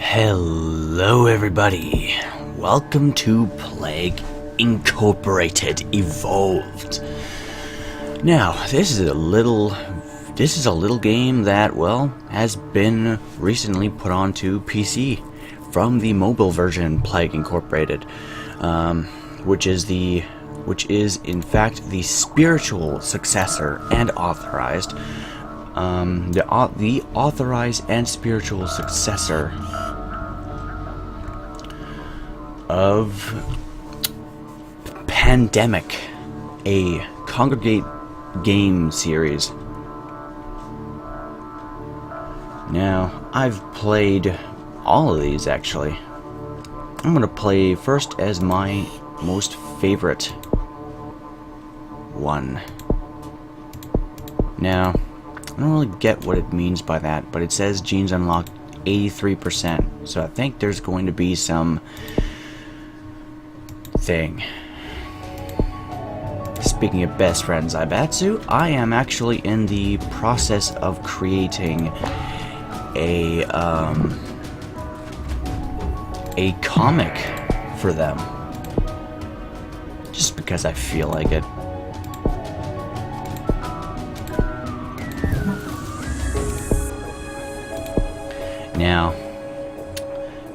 Hello everybody, welcome to Plague Incorporated Evolved. Now, this is a little game that, well, has been recently put onto PC from the mobile version Plague Incorporated, which is in fact the spiritual successor and authorized, the authorized and spiritual successor of Pandemic, a congregate game series. Now, I've played all of these actually. I'm gonna play first as my most favorite one. Now, I don't really get what it means by that, but it says genes unlocked 83%, so I think there's going to be some thing. Speaking of best friend Zaibatsu, I am actually in the process of creating a comic for them, just because I feel like it. Now,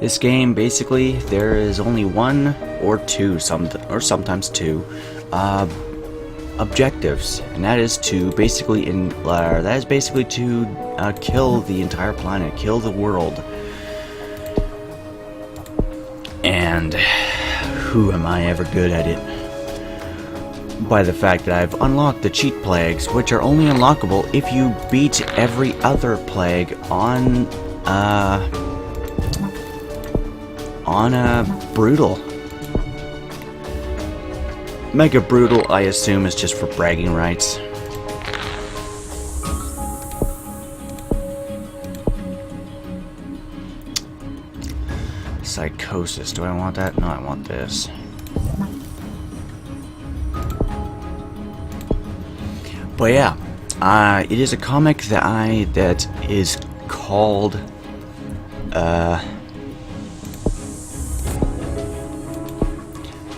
this game, basically, there is only one or two, sometimes two, objectives, and that is to basically kill the entire planet, kill the world. And who am I ever good at it? By the fact that I've unlocked the cheat plagues, which are only unlockable if you beat every other plague on Brutal. Mega Brutal, I assume, is just for bragging rights. Psychosis, do I want that? No, I want this. But yeah, it is a comic that is called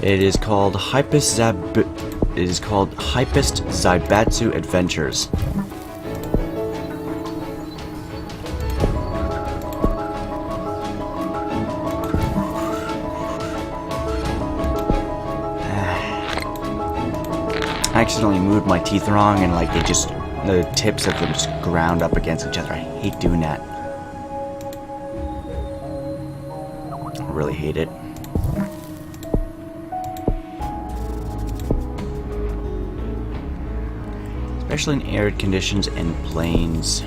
It is called Hypest Zaibatsu Adventures. I accidentally moved my teeth wrong, and like the tips of them just ground up against each other. I hate doing that. I really hate it. Especially in arid conditions and plains.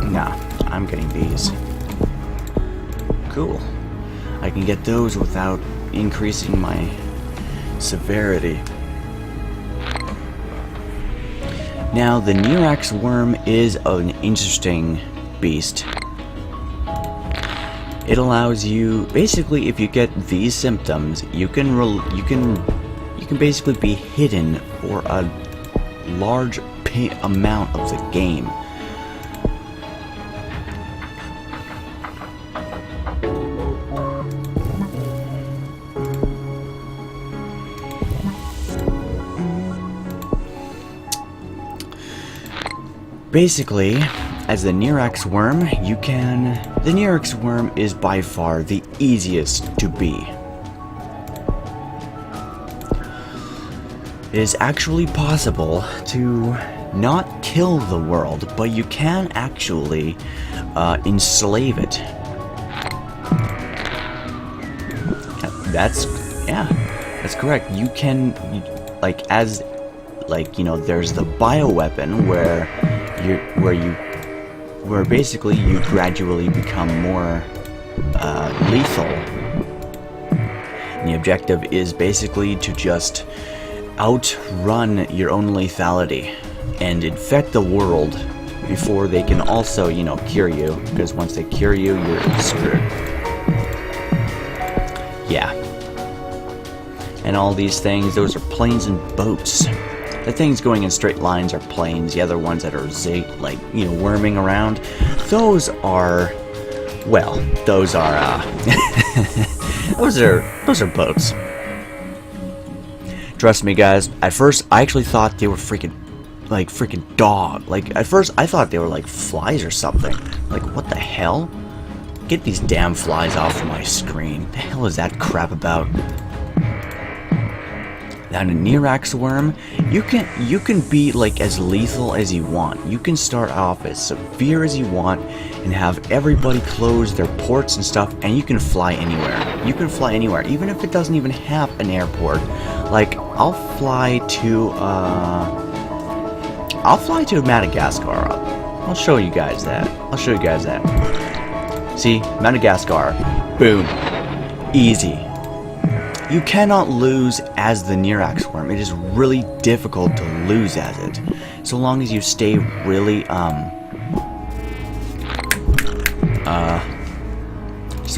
Nah, I'm getting these. Cool. I can get those without increasing my severity. Now, the Neurax Worm is an interesting beast. It allows you, basically, if you get these symptoms, you can basically be hidden for a large amount of the game. Basically, as the Neurax Worm, the Neurax Worm is by far the easiest to be. It is actually possible to not kill the world, but you can actually enslave it. That's correct. You can, there's the bioweapon where basically you gradually become more lethal. And the objective is basically to just outrun your own lethality and infect the world before they can also, cure you, because once they cure you, you're screwed. Yeah. And all these things, those are planes and boats. The things going in straight lines are planes. The other ones that are like, you know, worming around, those are, well, those are those are boats. Trust me, guys. At first, I actually thought they were freaking dog. Like, at first, I thought they were like flies or something. Like, what the hell? Get these damn flies off my screen. The hell is that crap about? Now, in a Neurax Worm, you can be like as lethal as you want. You can start off as severe as you want and have everybody close their ports and stuff, and you can fly anywhere. You can fly anywhere, even if it doesn't even have an airport. Like, I'll fly to Madagascar. I'll show you guys that. See, Madagascar. Boom. Easy. You cannot lose as the Neurax Worm. It is really difficult to lose as it. So long as you stay really,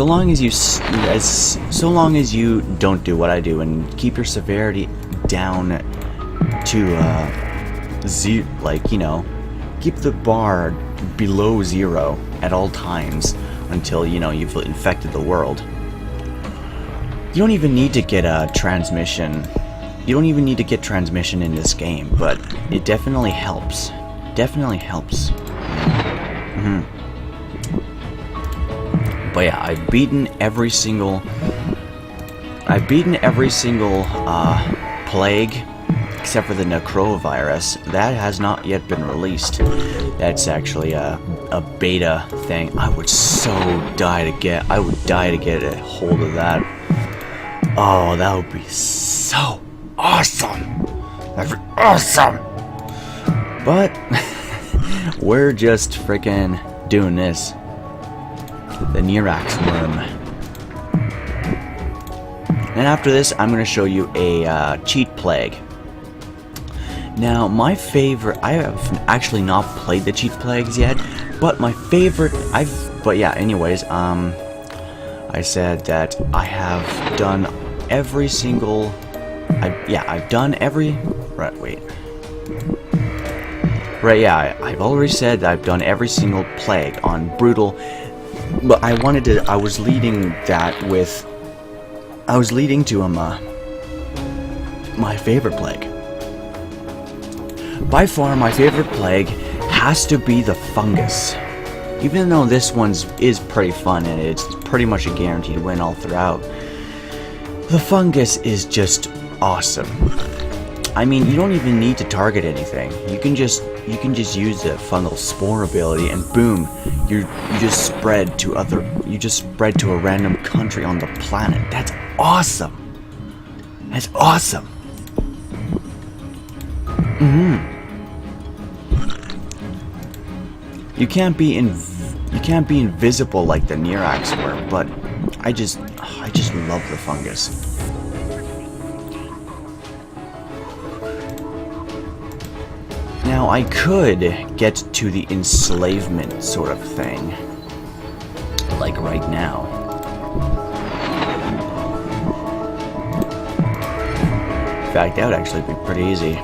so long as you don't do what I do and keep your severity down to, like, you know, keep the bar below 0 at all times until, you know, you've infected the world. You don't even need to get a transmission. You don't even need to get transmission in this game, but it definitely helps. Definitely helps. But yeah, I've beaten every single plague except for the Necroa virus. That has not yet been released. That's actually a beta thing. I would die to get a hold of that. Oh, that would be so awesome! That'd be awesome! But we're just freaking doing this. The Neurax Worm. And after this, I'm going to show you a cheat plague. Now, my favorite, I have actually not played the cheat plagues yet, but my favorite, anyways, I said that I have done every single, I've already said that I've done every single plague on Brutal, but I was leading to my favorite plague. By far, my favorite plague has to be the fungus. Even though this one is pretty fun and it's pretty much a guaranteed win all throughout, the fungus is just awesome. I mean, you don't even need to target anything. You can just use the fungal spore ability, and boom, you just spread to a random country on the planet. That's awesome. That's awesome. You can't be invisible like the Neurax Worm, but I just love the fungus. Now I could get to the enslavement sort of thing, like right now. In fact, that would actually be pretty easy.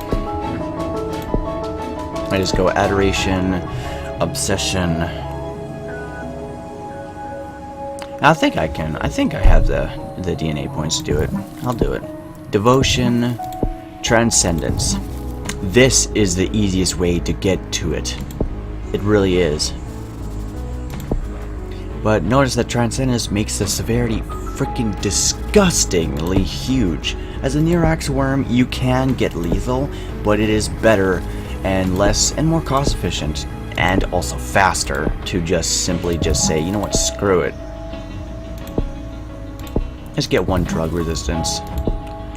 I just go adoration, obsession. I think I can. I think I have the DNA points to do it. I'll do it. Devotion, transcendence. This is the easiest way to get to it. It really is. But notice that transcendence makes the severity freaking disgustingly huge. As a Neurax Worm, you can get lethal, but it is better and less and more cost efficient, and also faster to just simply say, you know what, screw it. Let's get 1 drug resistance.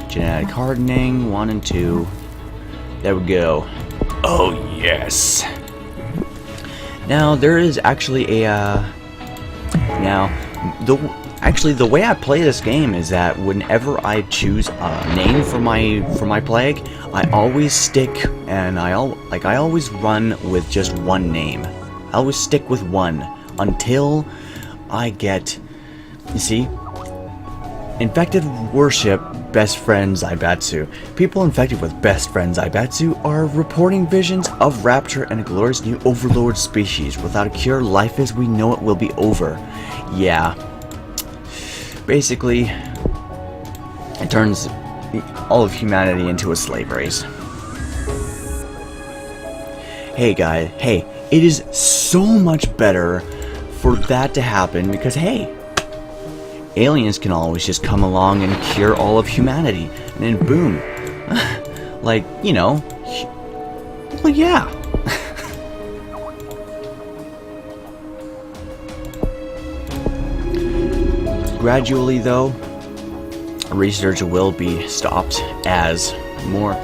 Genetic hardening, 1 and 2. There we go. Oh yes. Now there is actually a the way I play this game is that whenever I choose a name for my plague, I always stick and I always run with just 1 name. I always stick with 1 until I get, you see, infected worship Best Friend Zaibatsu. People infected with Best Friend Zaibatsu are reporting visions of rapture and a glorious new overlord species. Without a cure, life as we know it will be over. Yeah. Basically, it turns all of humanity into a slave race. Hey guys, hey, it is so much better for that to happen because, hey, aliens can always just come along and cure all of humanity, and then boom. Like, you know, well, yeah. Gradually, though, research will be stopped as more.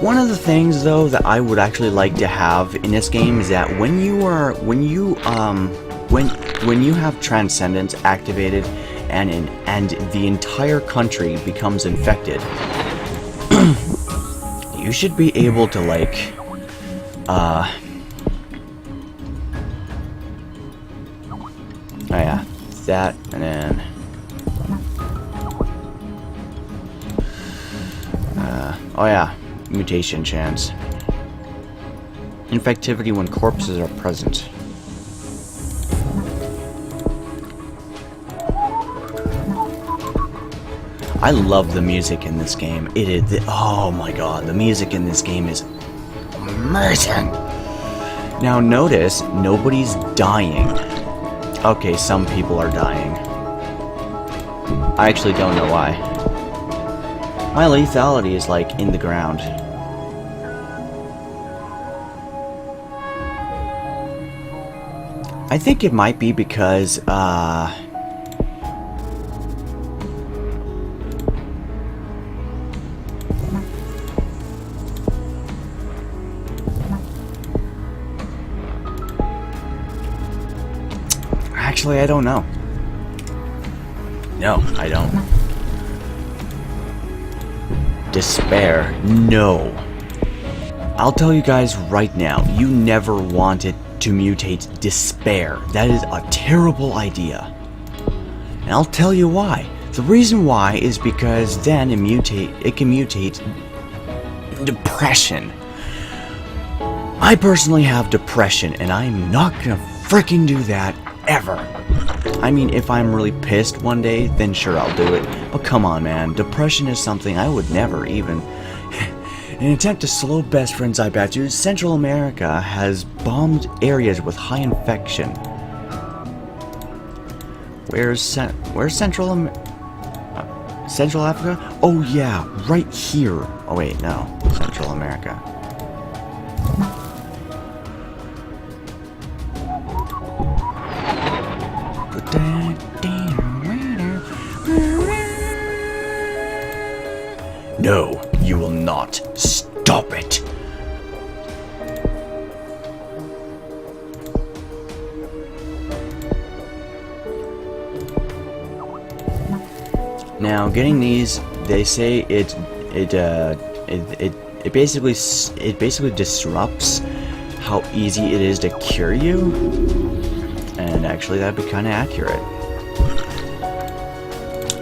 One of the things, though, that I would actually like to have in this game is that when you have Transcendence activated and the entire country becomes infected, you should be able to, like, oh yeah, that, and then oh yeah, mutation chance. Infectivity when corpses are present. I love the music in this game. It is, oh my god, the music in this game is amazing. Now notice, nobody's dying. Okay, some people are dying. I actually don't know why. My lethality is like in the ground. I think it might be because, actually, I don't know. No, I don't. Despair. No. I'll tell you guys right now, you never wanted to mutate despair. That is a terrible idea. And I'll tell you why. The reason why is because then it can mutate depression. I personally have depression, and I'm not gonna freaking do that ever. I mean, if I'm really pissed one day, then sure, I'll do it. But come on, man. Depression is something I would never even... In an attempt to slow Best Friend Zaibatsu, Central America has bombed areas with high infection. Where's Central Central Africa? Oh yeah, right here. Oh wait, no. Central America. No, you will not. Stop it. Now, getting these, they say it basically disrupts how easy it is to cure you, and actually that'd be kind of accurate.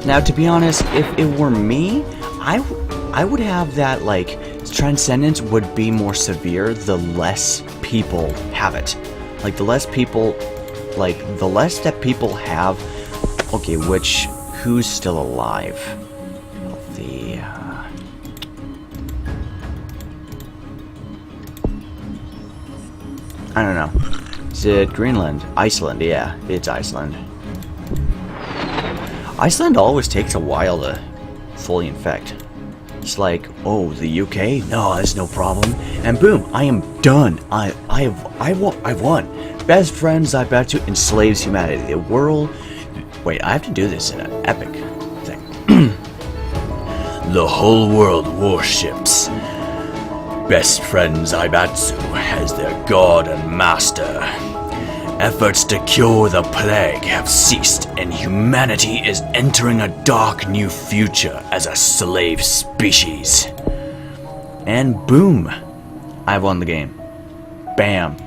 Now, to be honest, if it were me, I would have that, like, Transcendence would be more severe the less people have it. Like, the less that people have. Okay, who's still alive? The I don't know. Is it Greenland? Iceland, yeah, it's Iceland. Iceland always takes a while to fully infect. It's like, oh, the UK? No, that's no problem. And boom, I am done. I've won. Best Friend Zaibatsu enslaves humanity. The world. Wait, I have to do this in an epic thing. The whole world worships Best Friend Zaibatsu as their god and master. Efforts to cure the plague have ceased, and humanity is entering a dark new future as a slave species. And boom, I've won the game. Bam.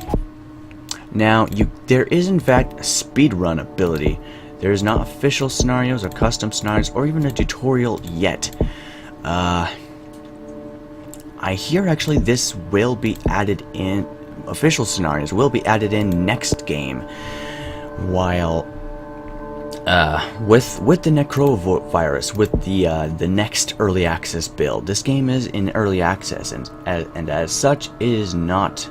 Now, there is in fact a speedrun ability There's not official scenarios or custom scenarios or even a tutorial yet. I hear actually this will be added in, official scenarios will be added in next game, while with the Necroa virus, with the next early access build. This game is in early access, and as such it is not.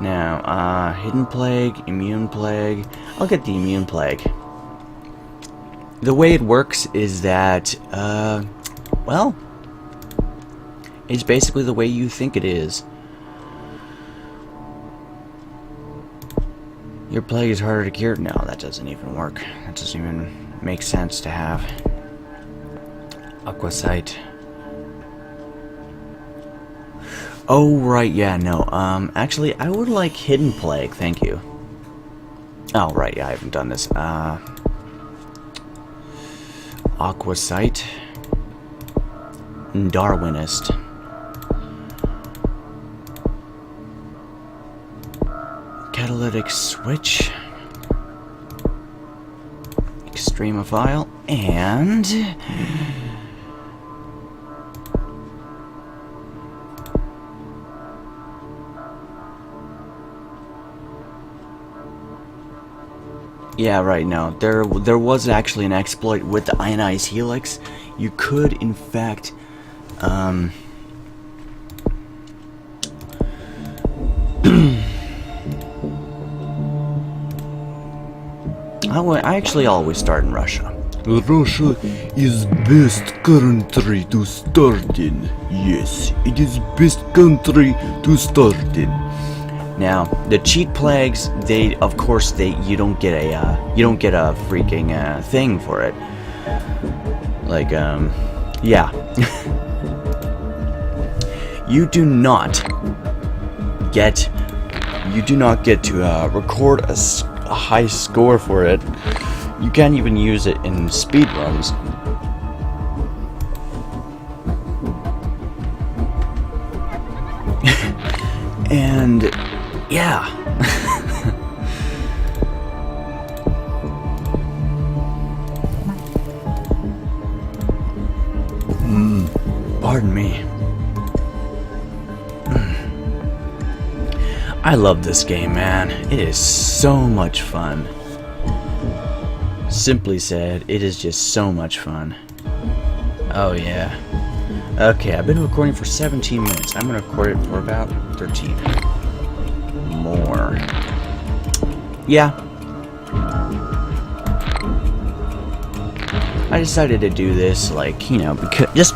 Now, Hidden Plague, Immune Plague. I'll get the Immune Plague. The way it works is that, well, it's basically the way you think it is. Your plague is harder to cure. No, that doesn't even work. That doesn't even make sense to have. Aquasite. Oh, right, yeah, no. Actually, I would like Hidden Plague, thank you. Oh, right, yeah, I haven't done this. Aquasite. Darwinist. Catalytic Switch. Extremophile. And... yeah, right, no. There was actually an exploit with the ionized helix. You could, in fact, I actually always start in Russia. Russia is best country to start in. Yes, it is best country to start in. Now, the cheat plagues, of course you don't get a freaking thing for it. Like, yeah. You do not get to record a high score for it. You can't even use it in speedruns. And yeah. Pardon me. I love this game, man. It is so much fun. Simply said, it is just so much fun. Oh yeah. Okay, I've been recording for 17 minutes. I'm gonna record it for about 13. More. Yeah. I decided to do this, like, you know, because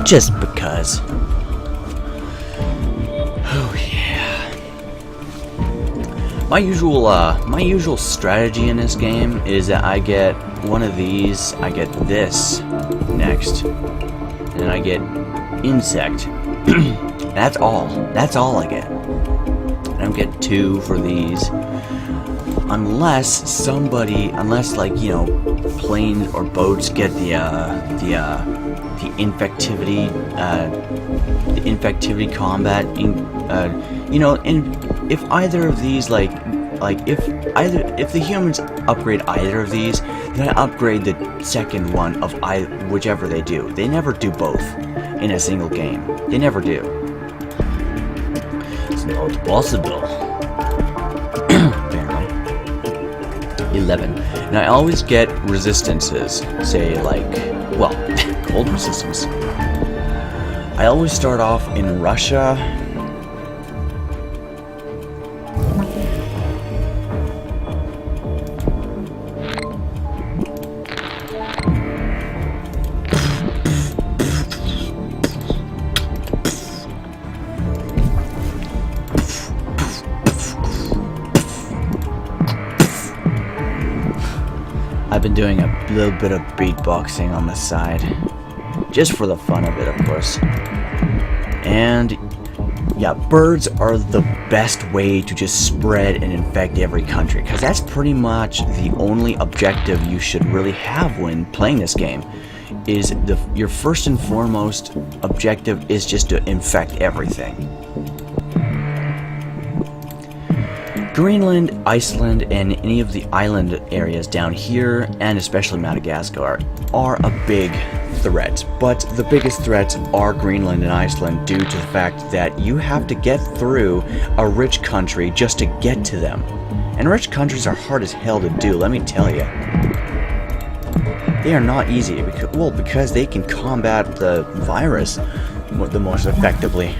just because. Oh yeah. My usual strategy in this game is that I get one of these, I get this next, and I get insect. That's all. That's all I get. I don't get 2 for these, unless like, you know, planes or boats get the infectivity combat. You know, and if either of these, if the humans upgrade either of these, then I upgrade the second one of whichever they do. They never do both in a single game. They never do. It's not possible. Apparently. 11. Now I always get resistances, say like, well, cold resistance. I always start off in Russia. I've been doing a little bit of beatboxing on the side, just for the fun of it, of course. And yeah, birds are the best way to just spread and infect every country, because that's pretty much the only objective you should really have when playing this game, is your first and foremost objective is just to infect everything. Greenland, Iceland, and any of the island areas down here, and especially Madagascar, are a big threat. But the biggest threats are Greenland and Iceland due to the fact that you have to get through a rich country just to get to them. And rich countries are hard as hell to do, let me tell you. They are not easy, because they can combat the virus the most effectively.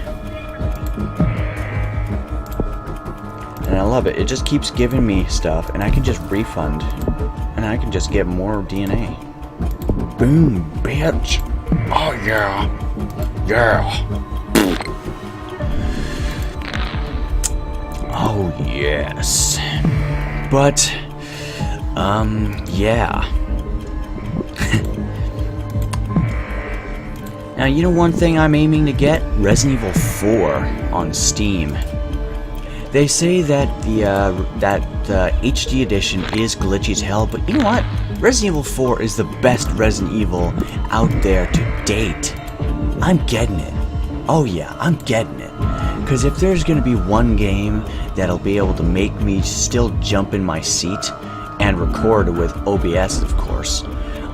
And I love it. It just keeps giving me stuff, and I can just refund, and I can just get more DNA. Boom, bitch. Oh yeah. Yeah. Oh yes. But yeah. Now, you know one thing I'm aiming to get? Resident Evil 4 on Steam. They say that the HD edition is glitchy as hell, but you know what? Resident Evil 4 is the best Resident Evil out there to date. I'm getting it. Oh yeah, I'm getting it. Because if there's going to be one game that'll be able to make me still jump in my seat and record with OBS, of course,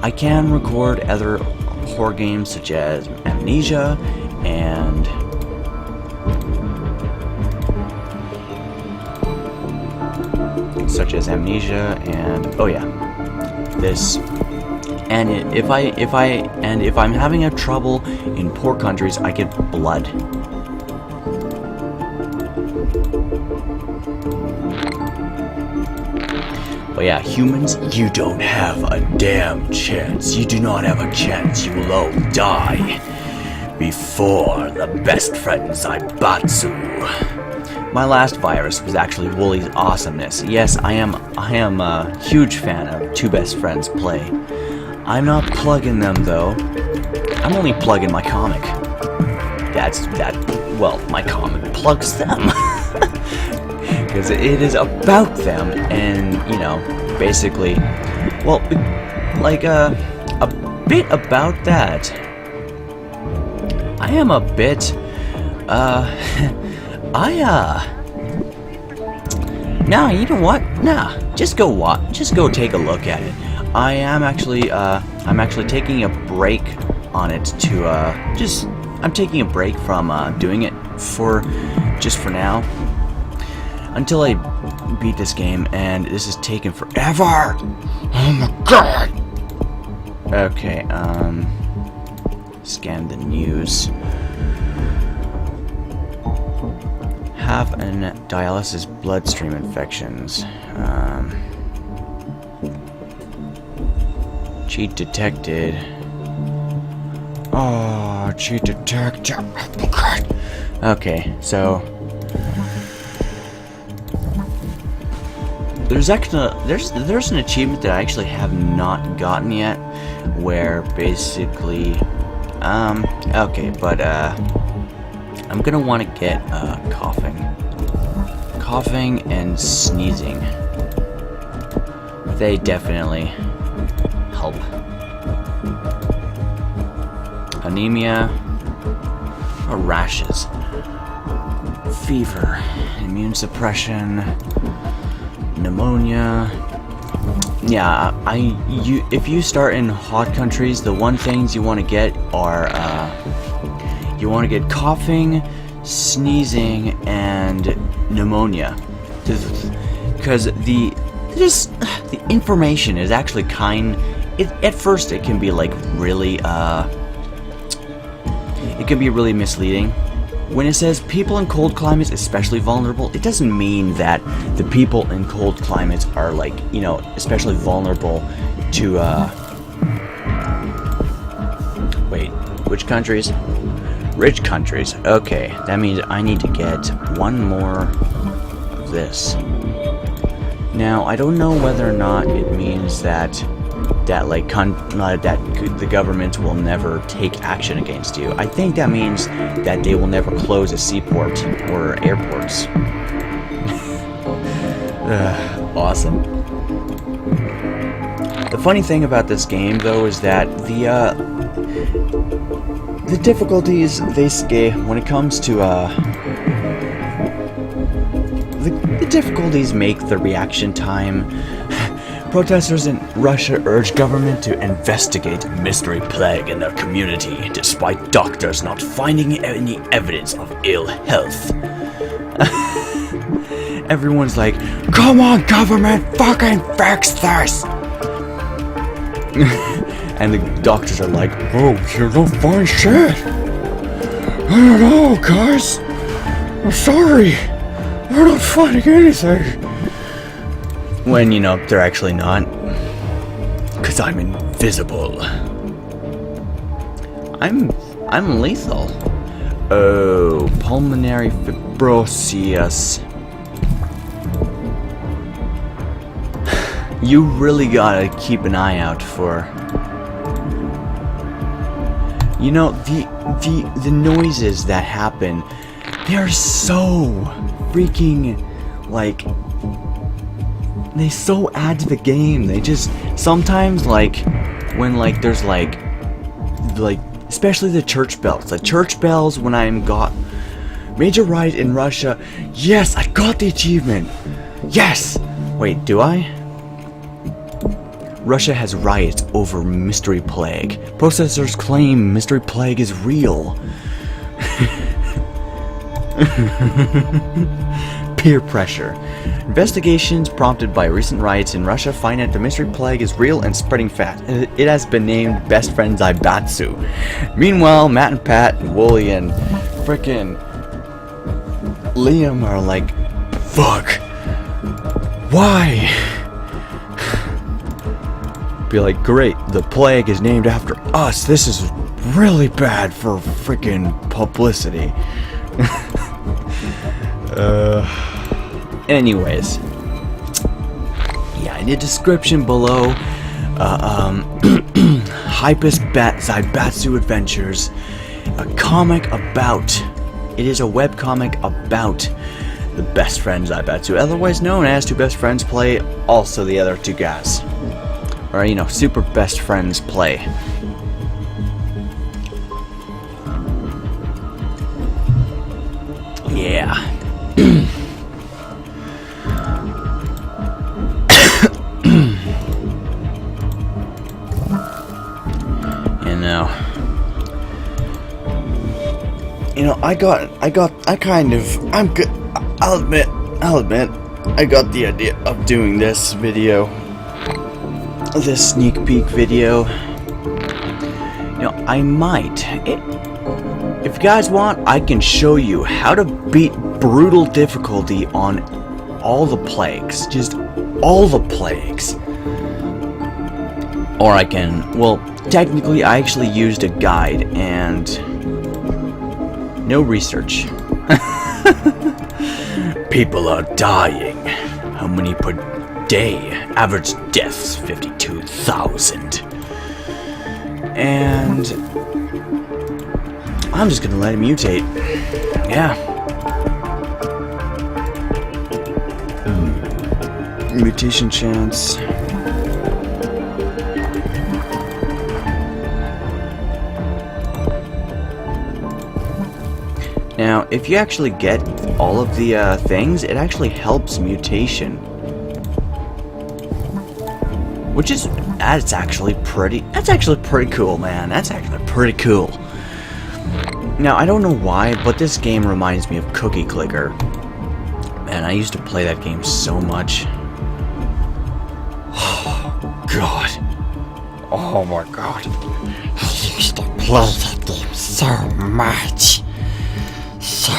I can record other horror games such as Amnesia and oh yeah, this. And if I'm having a trouble in poor countries, I get blood. But yeah, humans, you don't have a damn chance. You do not have a chance. You will all die before the best friend Zaibatsu. My last virus was actually Wooly's Awesomeness. Yes, I am a huge fan of Two Best Friends play. I'm not plugging them though. I'm only plugging my comic. Well, my comic plugs them. Because it is about them, and you know, basically, well, like a bit about that. I am a bit, nah, you know what? Nah, just go take a look at it. I'm actually taking a break on it to, I'm taking a break from, doing it for now. Until I beat this game, and this is taking forever! Oh my god! Okay, scan the news. Have an dialysis bloodstream infections. Cheat detected. Oh, cheat detected. Oh my god! Okay, so there's an achievement that I actually have not gotten yet, where basically, okay, but I'm gonna want to get coughing and sneezing. They definitely help. Anemia, or rashes, fever, immune suppression, pneumonia. Yeah, if you start in hot countries, the one things you want to get are you want to get coughing, sneezing, and pneumonia, because the information is actually at first it can be like really it can be really misleading. When it says people in cold climates especially vulnerable, it doesn't mean that the people in cold climates are like, you know, especially vulnerable to, wait, which countries? Rich countries. Okay, that means I need to get one more of this. Now, I don't know whether or not it means that the government will never take action against you. I think that means that they will never close a seaport or airports. Awesome. The funny thing about this game, though, is that the difficulties they scale when it comes to the difficulties make the reaction time. Protesters in Russia urge government to investigate mystery plague in their community, despite doctors not finding any evidence of ill health. Everyone's like, "Come on, government, fucking fix this!" And the doctors are like, "Oh, you don't find shit. I don't know, guys. I'm sorry. We're not finding anything." When, you know, they're actually not. 'Cause I'm invisible. I'm lethal. Oh, pulmonary fibrosis. You really gotta keep an eye out for, you know, the noises that happen. They're so freaking, like, they so add to the game. They just sometimes, like, when, like, there's like especially the church bells. The church bells when I'm got major riot in Russia. Yes, I got the achievement. Yes. Wait, do I? Russia has riots over mystery plague. Protesters claim mystery plague is real. Peer pressure. Investigations prompted by recent riots in Russia find that the mystery plague is real and spreading fast. It has been named Best Friends Zaibatsu. Meanwhile, Matt and Pat and Wooly and frickin' Liam are like, fuck. Why? Be like, great, the plague is named after us. This is really bad for frickin' publicity. Anyways, yeah, in the description below, Hypus Zaibatsu Adventures, a comic about, it is a webcomic about the best friends Zaibatsu, otherwise known as Two Best Friends Play, also the other two guys. Or, you know, super best friends play. Yeah. I'm good. I'll admit, I got the idea of doing this video. This sneak peek video. You know, I might. If you guys want, I can show you how to beat brutal difficulty on all the plagues. Just all the plagues. Or I can, well, technically I actually used a guide and no research. People are dying. How many per day? Average deaths 52,000. And I'm just gonna let him mutate. Yeah. Mutation chance. Now, if you actually get all of the things, it actually helps mutation. Which is, that's actually pretty cool, man. That's actually pretty cool. Now, I don't know why, but this game reminds me of Cookie Clicker. Man, I used to play that game so much. Oh, God. Oh, my God. I used to play that game so much. So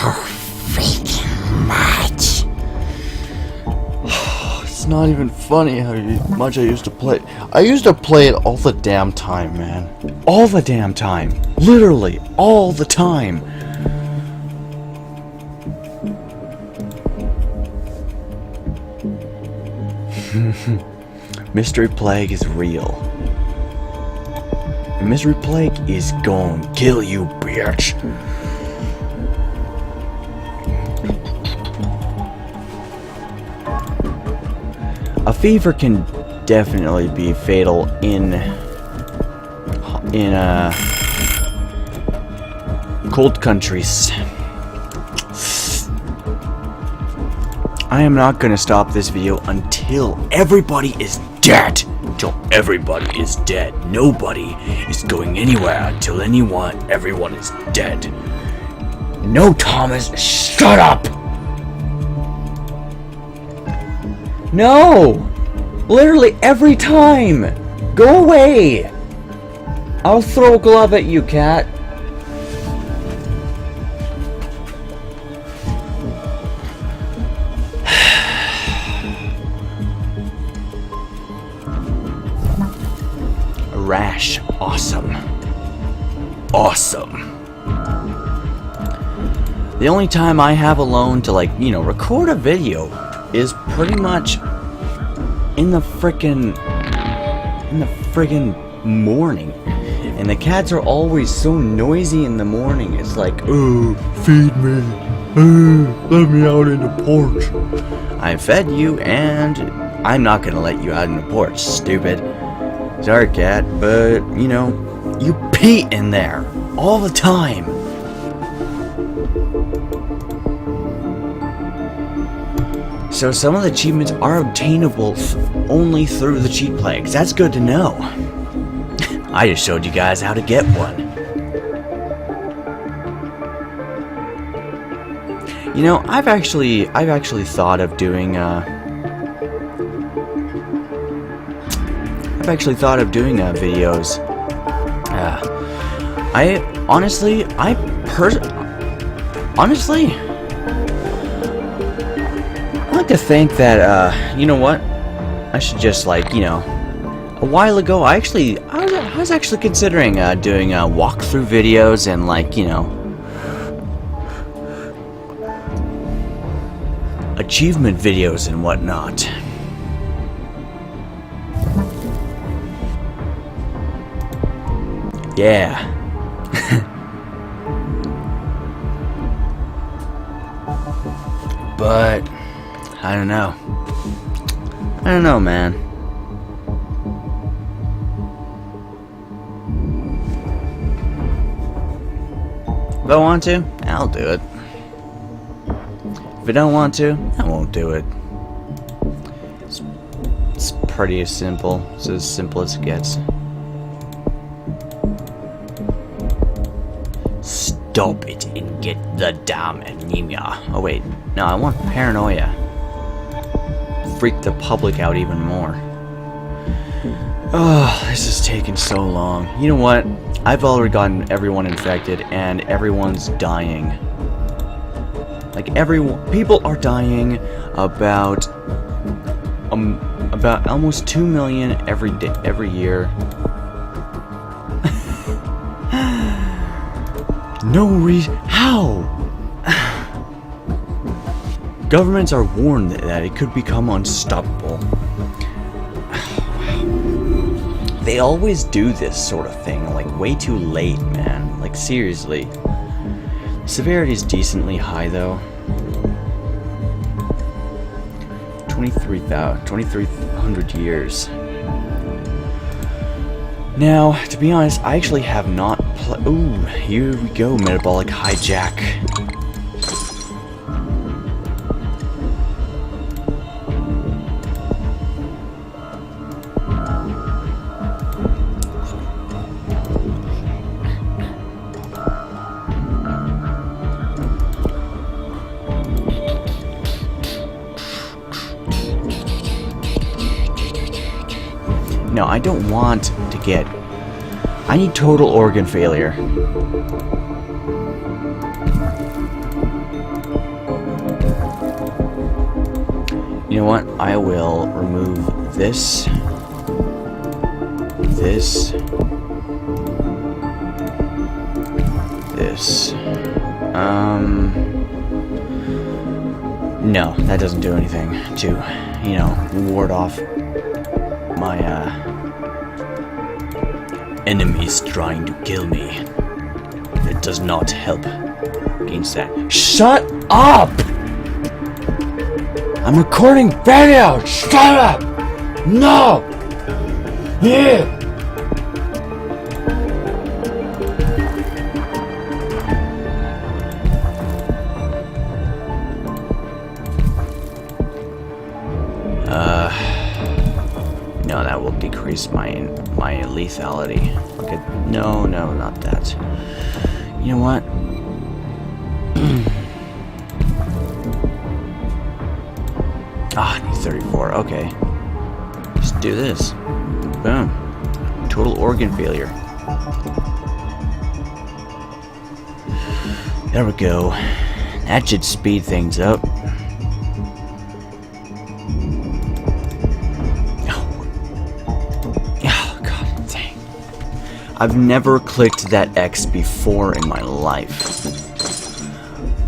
freaking much. It's not even funny how much I used to play. I used to play it all the damn time, man. All the damn time. Literally, all the time. Mystery Plague is real. The Mystery Plague is gonna kill you, bitch. A fever can definitely be fatal in cold countries. I am not gonna stop this video until everybody is dead. Until everybody is dead. Nobody is going anywhere until everyone is dead. No, Thomas, shut up! No! Literally every time! Go away! I'll throw a glove at you, cat. A rash. Awesome. Awesome. The only time I have alone to, like, you know, record a video is pretty much in the frickin' morning. And the cats are always so noisy in the morning. It's like, Oh, feed me. Let me out in the porch. I fed you and I'm not gonna let you out in the porch, stupid. Sorry, cat, but, you know, you pee in there all the time. So some of the achievements are obtainable only through the cheat plagues. That's good to know. I just showed you guys how to get one. You know, I've actually thought of doing videos. I like to think that, you know what? I should just, like, you know, a while ago, I was actually considering doing walkthrough videos and, like, you know, achievement videos and whatnot. Yeah. But I don't know. I don't know, man. If I want to, I'll do it. If I don't want to, I won't do it. It's pretty simple. It's as simple as it gets. Stop it and get the damn anemia. Oh wait, no, I want paranoia. Freak the public out even more. Oh, this is taking so long. You know what? I've already gotten everyone infected and everyone's dying. Like, people are dying about almost 2 million every year. No reason. How? Governments are warned that it could become unstoppable. They always do this sort of thing, like, way too late, man. Like, seriously. Severity is decently high, though. 2,300 years. Now, to be honest, I actually have not ooh, here we go, metabolic hijack. No, I don't want to get... I need total organ failure. You know what? I will remove this. This. This. No, that doesn't do anything to, you know, ward off my, enemies trying to kill me. It does not help against that. Shut up! I'm recording video! Shut up! No! No, that will decrease my lethality. Okay, no, not that. You know what? I need 34. Okay, just do this. Boom. Total organ failure. There we go. That should speed things up. I've never clicked that X before in my life.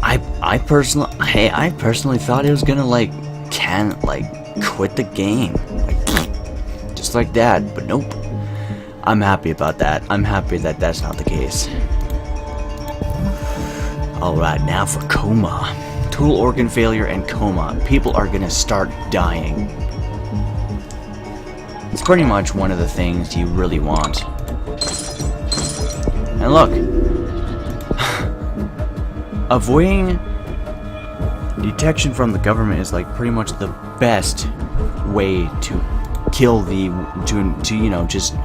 I personally thought it was gonna quit the game, just like that. But nope. I'm happy about that. I'm happy that that's not the case. All right, now for coma, total organ failure and coma. People are gonna start dying. It's pretty much one of the things you really want. And look, avoiding detection from the government is like pretty much the best way to kill to you know, just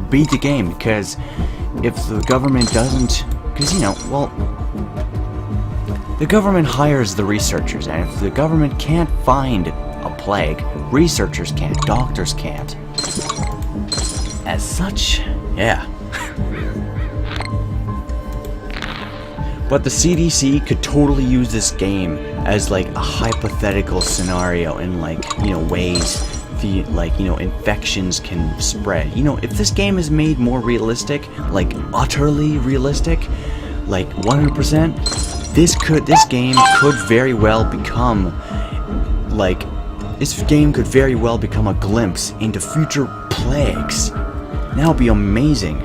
beat the game, because if the government doesn't, because you know, well, the government hires the researchers, and if the government can't find a plague, researchers can't, doctors can't. As such, yeah. But the CDC could totally use this game as like a hypothetical scenario in, like, you know, ways the, like, you know, infections can spread. You know, if this game is made more realistic, like utterly realistic, like 100%, this game could very well become like, this game could very well become a glimpse into future plagues. That would be amazing.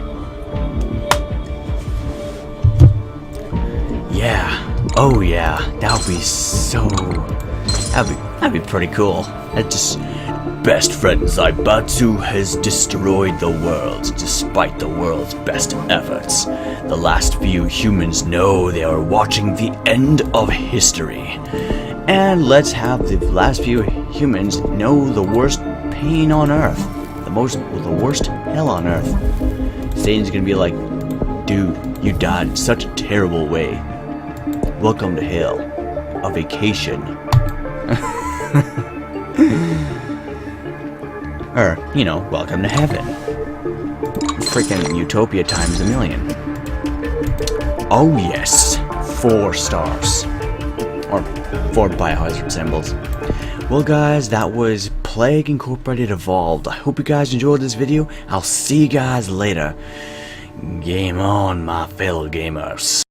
Yeah. Oh yeah. That would be so. That'd be pretty cool. That just. Best friend Zaibatsu has destroyed the world despite the world's best efforts. The last few humans know they are watching the end of history. And let's have the last few humans know the worst pain on Earth. The worst hell on Earth. Satan's gonna be like, dude, you died in such a terrible way. Welcome to hell. A vacation. Or, you know, welcome to heaven. Freaking utopia times a million. Oh yes, 4 stars. Or 4 biohazard symbols. Well guys, that was Plague Incorporated Evolved. I hope you guys enjoyed this video. I'll see you guys later. Game on, my fellow gamers.